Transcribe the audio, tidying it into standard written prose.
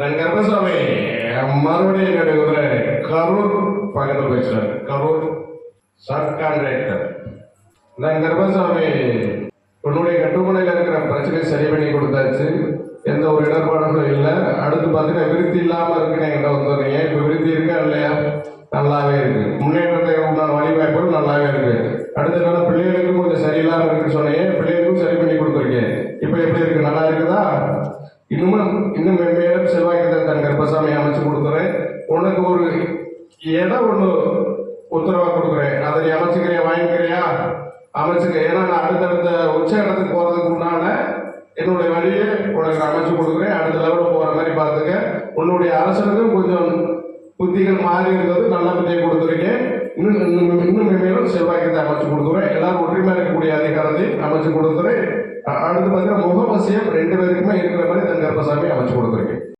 நான் கருப்பசாமி மறுபடியும் என்னுடைய கரூர் பக்கத்தில் பேசுறேன். Karur sub contractor. நான் கருப்பசாமி உன்னுடைய கட்டுமனையில் இருக்கிற பிரச்சனையை சரி பண்ணி கொடுத்தாச்சு. எந்த ஒரு இடர்பாடுகளும் இல்லை. அடுத்து பார்த்தீங்கன்னா விருத்தி இல்லாமல் இருக்குன்னு என்கிட்ட வந்துடுறீங்க. இப்போ விருத்தி இருக்கா இல்லையா? நல்லாவே இருக்கு. முன்னேற்றத்தை உண்டான வழிவாய்ப்புகள் நல்லாவே இருக்கு. அடுத்த நாள் பிள்ளைகளுக்கும் கொஞ்சம் சரியில்லாமல் இருக்கு சொன்னீங்க. பிள்ளைகளுக்கும் சரி பண்ணி கொடுத்துருக்கேன். இப்போ எப்படி இருக்கு? நல்லா இருக்குதா? இன்னும் மென்மேலும் செல்வாய்க்கு தன் கருப்பசாமி அமைச்சு கொடுக்குறேன். உனக்கு ஒரு இடம் ஒன்று உத்தரவா கொடுக்குறேன். அதை நீ அமைச்சுக்கிறியா? வாங்கிக்கிறியா? அமைச்சுக்க. ஏன்னா நான் அடுத்தடுத்த உச்ச இடத்துக்கு போறதுக்கு முன்னால என்னுடைய வழியை உனக்கு அமைச்சு கொடுக்குறேன். அடுத்த லெவலில் போற மாதிரி பார்த்துக்க. உன்னுடைய அரசனுக்கும் கொஞ்சம் புத்திகள் மாறி இருந்தது. நல்ல புத்தியை கொடுத்துருக்கேன். இன்னும் மேலும் செல்வாய்க்கத்தை அமைச்சு கொடுக்குறேன். எல்லாரும் ஒற்றுமையா இருக்கக்கூடிய அதிகாரத்தை அமைச்சு கொடுக்குறேன். அடுத்து பார்த்தீங்கன்னா முகவசியம் 2 பேருக்குமே இருக்கிற மாதிரி தன் கருப்பசாமி அமைச்சு கொடுத்துருக்கேன்.